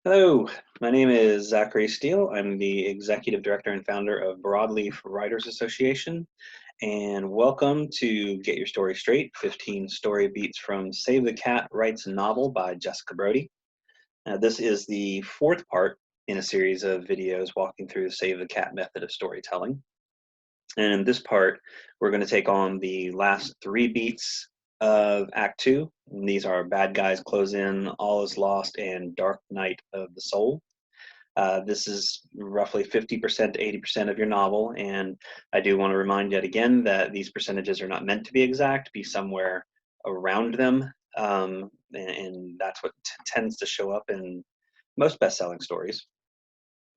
Hello, my name is Zachary Steele. I'm the executive director and founder of Broadleaf Writers Association, and welcome to Get Your Story Straight, 15 story beats from Save the Cat Writes a Novel by Jessica Brody. This is the fourth part in a series of videos walking through the Save the Cat method of storytelling. And in this part, we're going to take on the last three beats of Act Two. And these are Bad Guys Close In, All Is Lost, and Dark Night of the Soul. This is roughly 50% to 80% of your novel, and I do want to remind yet again that these percentages are not meant to be exact, be somewhere around them, and that's what tends to show up in most best-selling stories.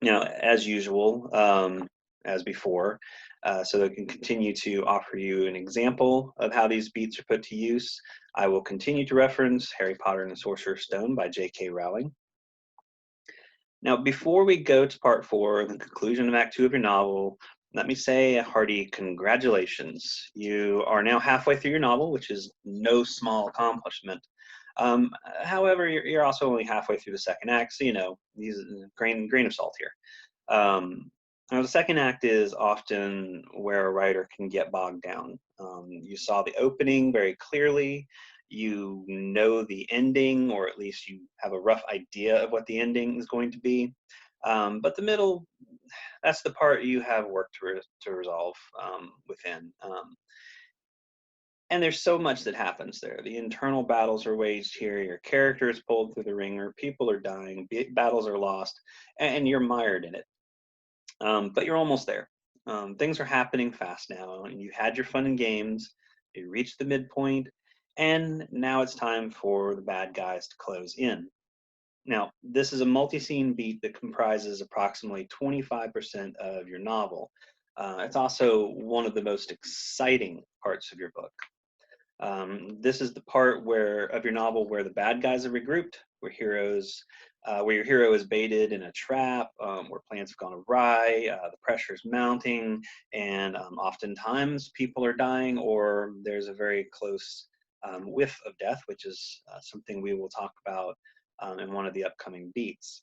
Now, as usual, as before, so that I can continue to offer you an example of how these beats are put to use, I will continue to reference Harry Potter and the Sorcerer's Stone by J.K. Rowling. Now, before we go to part four, the conclusion of Act Two of your novel, let me say a hearty congratulations. You are now halfway through your novel, which is no small accomplishment. However, you're also only halfway through the second act, so these grain of salt here. Now, the second act is often where a writer can get bogged down. You saw the opening very clearly. You know the ending, or at least you have a rough idea of what the ending is going to be. But the middle, that's the part you have work to resolve within. And there's so much that happens there. The internal battles are waged here. Your character is pulled through the ringer. People are dying. Battles are lost, and you're mired in it. But you're almost there. Things are happening fast now, and you had your fun and games. You reached the midpoint, and now it's time for the bad guys to close in. Now, this is a multi-scene beat that comprises approximately 25% of your novel. It's also one of the most exciting parts of your book. This is the part of your novel where the bad guys are regrouped, where your hero is baited in a trap, where plans have gone awry, the pressure is mounting, and oftentimes people are dying, or there's a very close whiff of death, which is something we will talk about in one of the upcoming beats.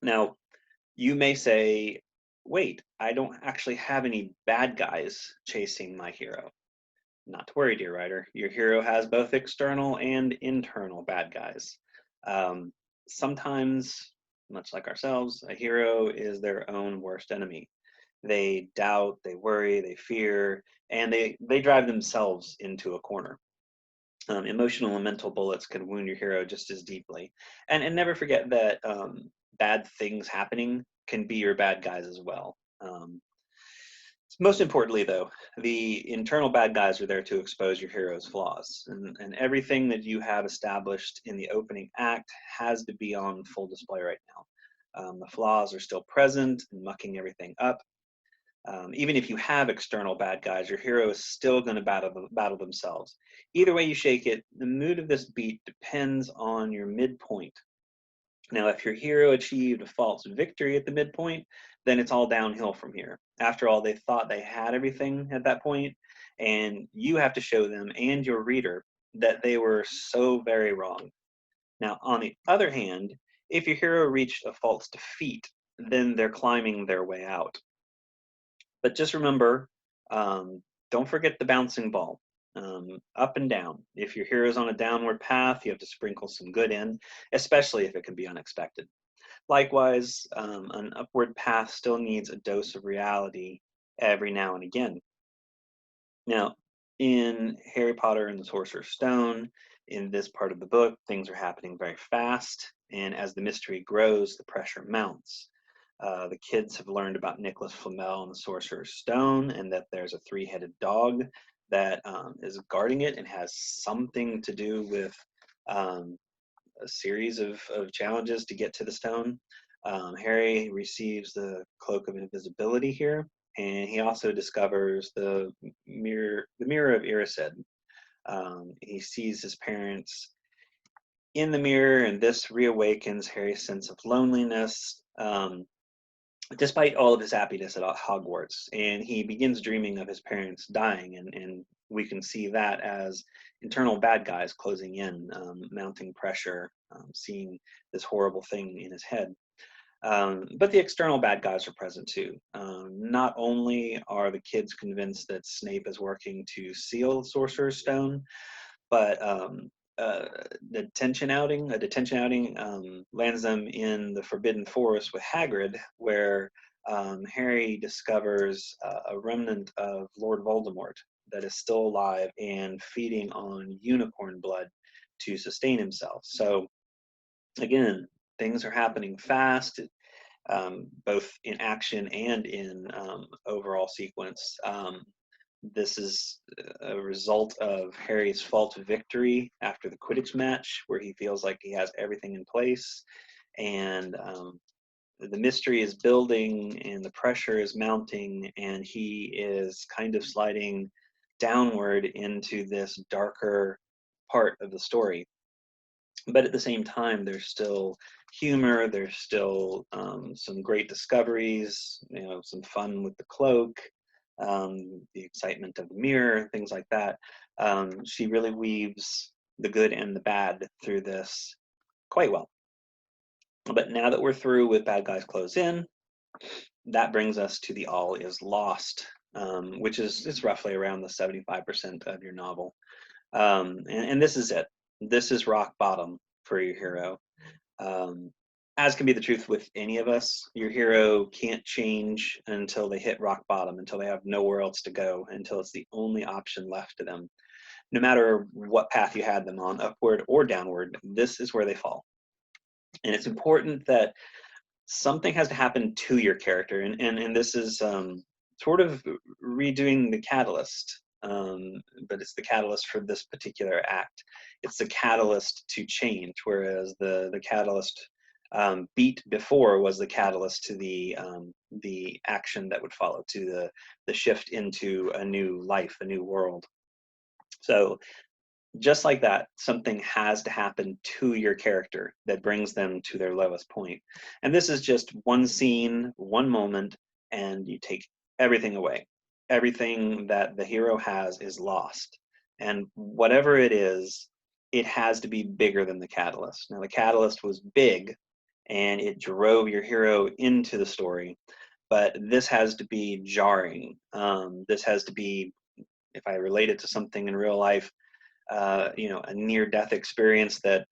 Now, you may say, wait, I don't actually have any bad guys chasing my hero. Not to worry, dear writer. Your hero has both external and internal bad guys. Sometimes, much like ourselves, a hero is their own worst enemy. They doubt, they worry, they fear, and they drive themselves into a corner. Emotional and mental bullets can wound your hero just as deeply. And never forget that bad things happening can be your bad guys as well. Most importantly, though, the internal bad guys are there to expose your hero's flaws. And everything that you have established in the opening act has to be on full display right now. The flaws are still present and mucking everything up. Even if you have external bad guys, your hero is still going to battle themselves. Either way you shake it, the mood of this beat depends on your midpoint. Now, if your hero achieved a false victory at the midpoint, then it's all downhill from here. After all, they thought they had everything at that point, and you have to show them and your reader that they were so very wrong. Now, on the other hand, if your hero reached a false defeat, then they're climbing their way out. But just remember, don't forget the bouncing ball. Up and down. If your hero's on a downward path, you have to sprinkle some good in, especially if it can be unexpected. Likewise, an upward path still needs a dose of reality every now and again. Now, in Harry Potter and the Sorcerer's Stone, in this part of the book, things are happening very fast, and as the mystery grows, the pressure mounts. The kids have learned about Nicholas Flamel and the Sorcerer's Stone, and that there's a three-headed dog that is guarding it and has something to do with a series of challenges to get to the stone. Harry receives the cloak of invisibility here, and he also discovers the mirror of Erised. He sees his parents in the mirror, and this reawakens Harry's sense of loneliness. Despite all of his happiness at Hogwarts, and he begins dreaming of his parents dying and we can see that as internal bad guys closing in, mounting pressure, seeing this horrible thing in his head. But the external bad guys are present too. Not only are the kids convinced that Snape is working to seal the Sorcerer's Stone, but a detention outing lands them in the Forbidden Forest with Hagrid, where Harry discovers a remnant of Lord Voldemort that is still alive and feeding on unicorn blood to sustain himself. So again, things are happening fast, both in action and in overall sequence. This is a result of Harry's false victory after the Quidditch match, where he feels like he has everything in place, and the mystery is building, and the pressure is mounting, and he is kind of sliding downward into this darker part of the story. But at the same time, there's still humor, there's still some great discoveries, some fun with the cloak, the excitement of the mirror, things like that. She really weaves the good and the bad through this quite well. But now that we're through with Bad Guys Close In, that brings us to the All Is Lost, which is roughly around the 75% of your novel. And this is it. This is rock bottom for your hero. As can be the truth with any of us, your hero can't change until they hit rock bottom, until they have nowhere else to go, until it's the only option left to them. No matter what path you had them on, upward or downward, this is where they fall. And it's important that something has to happen to your character. And this is sort of redoing the catalyst, but it's the catalyst for this particular act. It's the catalyst to change, whereas the catalyst beat before was the catalyst to the action that would follow, to the shift into a new life, a new world. So just like that, something has to happen to your character that brings them to their lowest point. And this is just one scene, one moment, and you take everything away. Everything that the hero has is lost. And whatever it is, it has to be bigger than the catalyst. Now, the catalyst was big, and it drove your hero into the story, but this has to be jarring. This has to be, if I relate it to something in real life, a near-death experience that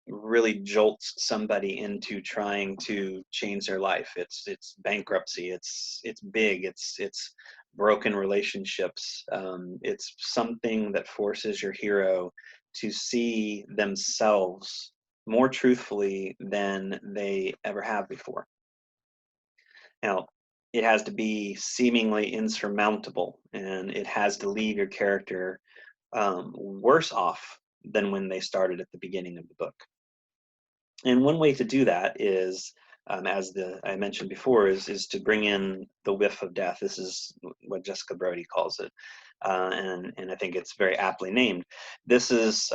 really jolts somebody into trying to change their life. It's bankruptcy. It's big. It's broken relationships. It's something that forces your hero to see themselves more truthfully than they ever have before. Now, it has to be seemingly insurmountable, and it has to leave your character worse off than when they started at the beginning of the book. And one way to do that is, as I mentioned before, is to bring in the whiff of death. This is what Jessica Brody calls it, and I think it's very aptly named. This is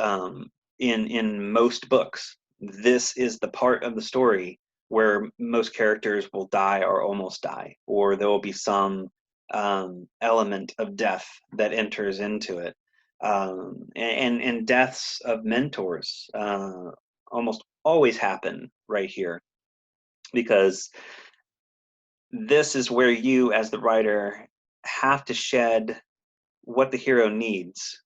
in most books. This is the part of the story where most characters will die or almost die, or there will be some element of death that enters into it. And deaths of mentors almost always happen right here, because this is where you, as the writer, have to shed what the hero needs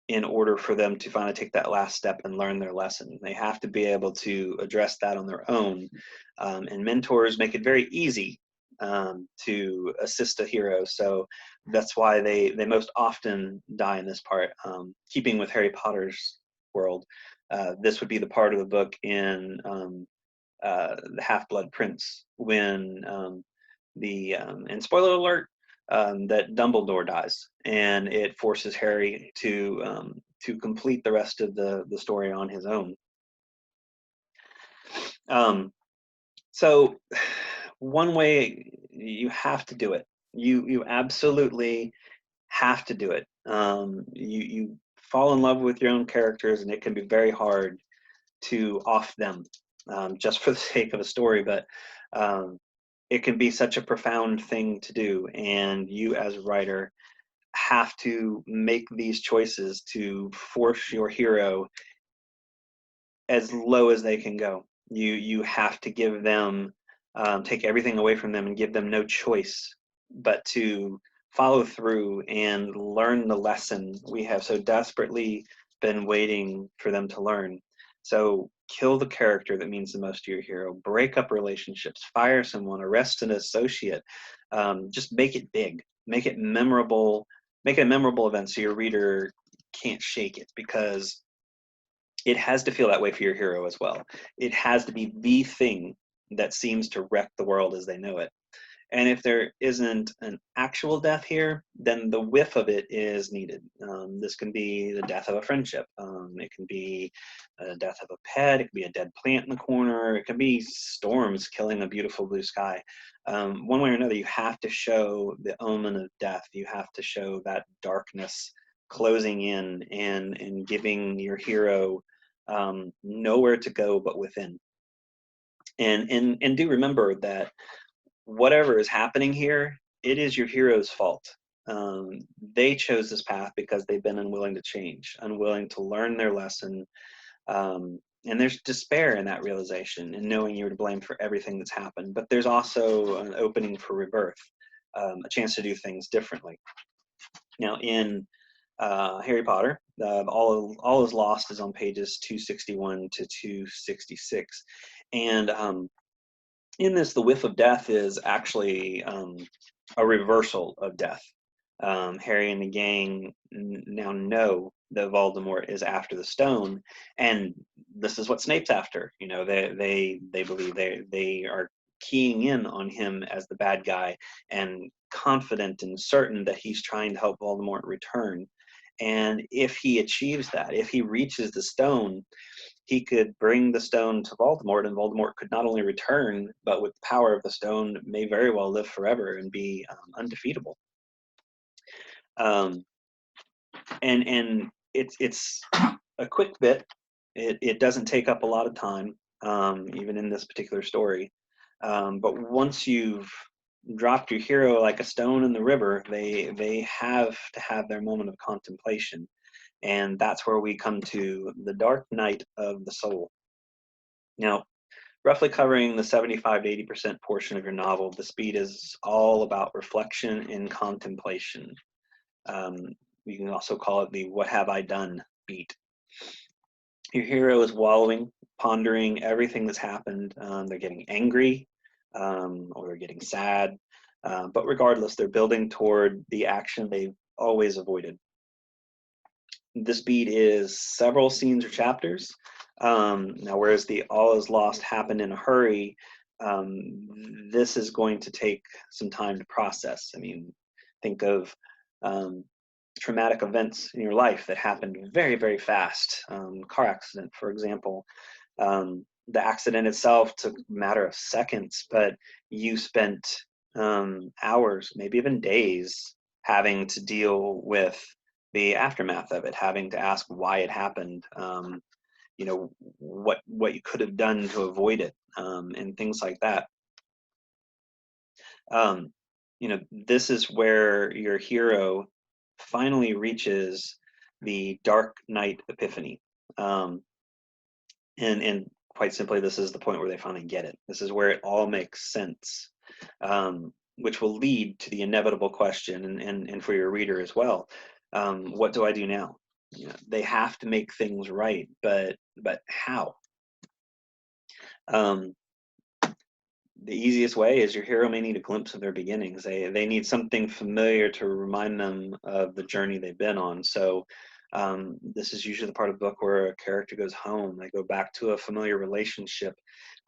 in order for them to finally take that last step and learn their lesson. They have to be able to address that on their own, and mentors make it very easy to assist a hero. So that's why they most often die in this part. Keeping with Harry Potter's world, this would be the part of the book in the Half-Blood Prince, when and spoiler alert, that Dumbledore dies, and it forces Harry to complete the rest of the story on his own. So one way you have to do it, you absolutely have to do it. You fall in love with your own characters, and it can be very hard to off them just for the sake of a story, but it can be such a profound thing to do, and you as a writer have to make these choices to force your hero as low as they can go. You have to give them, take everything away from them and give them no choice but to follow through and learn the lesson we have so desperately been waiting for them to learn. So kill the character that means the most to your hero, break up relationships, fire someone, arrest an associate, just make it big, make it memorable, make it a memorable event so your reader can't shake it, because it has to feel that way for your hero as well. It has to be the thing that seems to wreck the world as they know it. And if there isn't an actual death here, then the whiff of it is needed. This can be the death of a friendship. It can be a death of a pet. It can be a dead plant in the corner. It can be storms killing a beautiful blue sky. One way or another, you have to show the omen of death. You have to show that darkness closing in and giving your hero nowhere to go but within. And do remember that whatever is happening here, it is your hero's fault. They chose this path because they've been unwilling to change, unwilling to learn their lesson. And there's despair in that realization and knowing you're to blame for everything that's happened. But there's also an opening for rebirth, a chance to do things differently. Now, in Harry Potter, all is lost is on pages 261 to 266, and in this, the whiff of death is actually a reversal of death. Harry and the gang now know that Voldemort is after the stone, and this is what Snape's after. You know, they believe they are keying in on him as the bad guy and confident and certain that he's trying to help Voldemort return. And if he achieves that, if he reaches the stone, he could bring the stone to Voldemort, and Voldemort could not only return, but with the power of the stone, may very well live forever and be undefeatable. Um, and it's a quick bit. It doesn't take up a lot of time, even in this particular story. But once you've dropped your hero like a stone in the river, they have to have their moment of contemplation. And that's where we come to the dark night of the soul. Now, roughly covering the 75 to 80% portion of your novel, the speed is all about reflection and contemplation. Um, you can also call it the "what have I done" beat. Your hero is wallowing, pondering everything that's happened. They're getting angry, or they're getting sad, but regardless, they're building toward the action they've always avoided. This beat is several scenes or chapters. Now, whereas the all is lost happened in a hurry, this is going to take some time to process. I mean, think of traumatic events in your life that happened very, very fast. Car accident, for example. The accident itself took a matter of seconds, but you spent hours, maybe even days, having to deal with the aftermath of it, having to ask why it happened, you know, what you could have done to avoid it, and things like that. Um, you know, this is where your hero finally reaches the dark night epiphany. Um, and quite simply, this is the point where they finally get it. This is where it all makes sense, which will lead to the inevitable question, and for your reader as well. What do I do now? You know, they have to make things right, but how? Um, the easiest way is your hero may need a glimpse of their beginnings. They need something familiar to remind them of the journey they've been on. So this is usually the part of the book where a character goes home. They go back to a familiar relationship.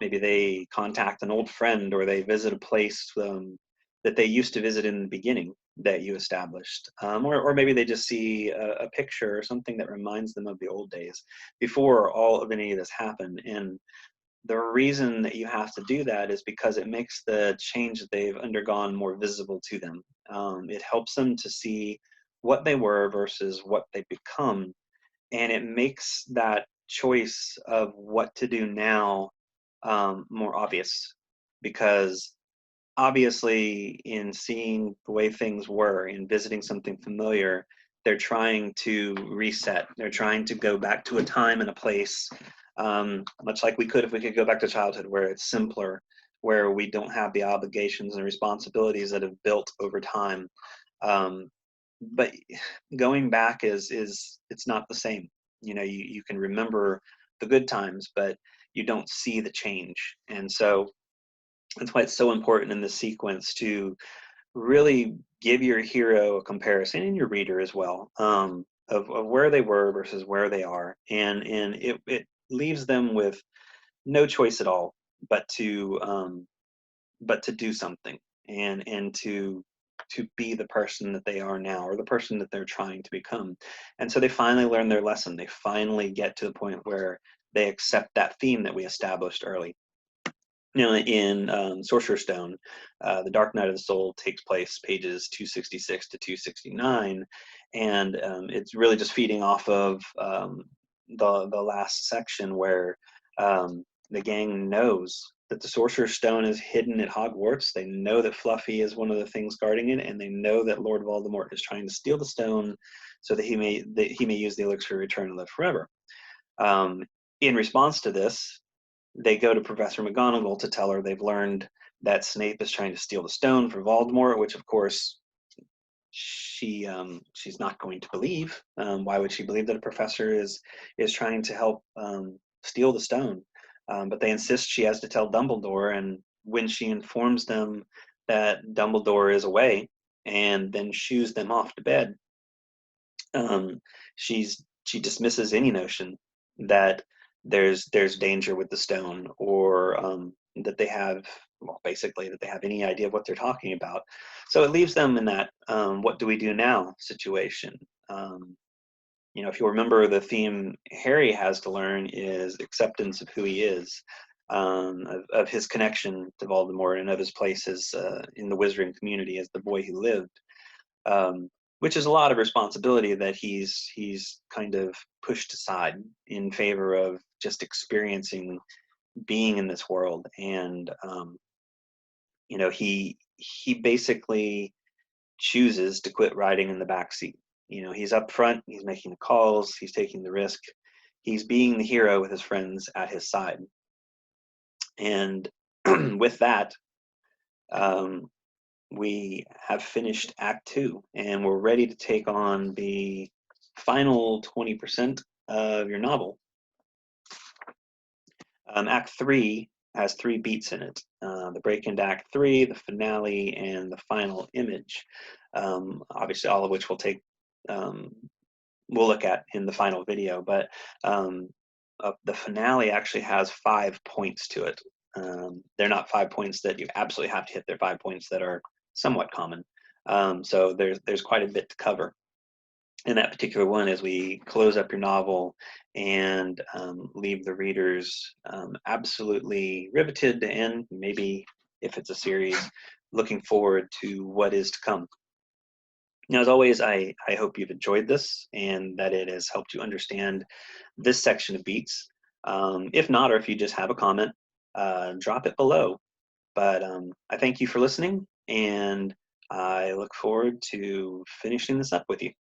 Maybe they contact an old friend, or they visit a place that they used to visit in the beginning that you established. Or maybe they just see a picture or something that reminds them of the old days before all of any of this happened. And the reason that you have to do that is because it makes the change that they've undergone more visible to them. It helps them to see what they were versus what they become, and it makes that choice of what to do now more obvious, because obviously, in seeing the way things were, in visiting something familiar, they're trying to reset. They're trying to go back to a time and a place, much like we could if we could go back to childhood, where it's simpler, where we don't have the obligations and responsibilities that have built over time. Um, but going back is it's not the same. You can remember the good times, but you don't see the change. And so that's why it's so important in this sequence to really give your hero a comparison, and your reader as well, of where they were versus where they are, and it leaves them with no choice at all but to do something, and to be the person that they are now, or the person that they're trying to become. And so they finally learn their lesson. They finally get to the point where they accept that theme that we established early. In Sorcerer's Stone, the Dark Night of the Soul takes place pages 266 to 269, and it's really just feeding off of the last section where the gang knows that the Sorcerer's Stone is hidden at Hogwarts. They know that Fluffy is one of the things guarding it, and they know that Lord Voldemort is trying to steal the stone so that he may use the elixir to return and live forever. Um, in response to this, they go to Professor McGonagall to tell her they've learned that Snape is trying to steal the stone for Voldemort, which of course she's not going to believe. Why would she believe that a professor is trying to help steal the stone? But they insist she has to tell Dumbledore, and when she informs them that Dumbledore is away and then shoos them off to bed, um, she dismisses any notion that there's danger with the stone, or that they have, well, basically that they have any idea of what they're talking about. So it leaves them in that what do we do now situation. If you remember, the theme Harry has to learn is acceptance of who he is, of his connection to Voldemort, and of his places in the wizarding community as the boy who lived, um, which is a lot of responsibility that he's kind of pushed aside in favor of just experiencing being in this world. And he basically chooses to quit riding in the back seat. He's up front, he's making the calls, he's taking the risk, he's being the hero with his friends at his side. And with that, um, we have finished Act 2, and we're ready to take on the final 20% of your novel. Act 3 has 3 beats in it: the break into Act 3, the finale, and the final image. Obviously, all of which we'll look at in the final video, but the finale actually has 5 points to it. They're not 5 points that you absolutely have to hit. They're 5 points that are somewhat common. So there's quite a bit to cover in that particular one as we close up your novel and leave the readers absolutely riveted, and maybe, if it's a series, looking forward to what is to come. Now, as always, I hope you've enjoyed this and that it has helped you understand this section of beats. If not, or if you just have a comment, drop it below. But I thank you for listening, and I look forward to finishing this up with you.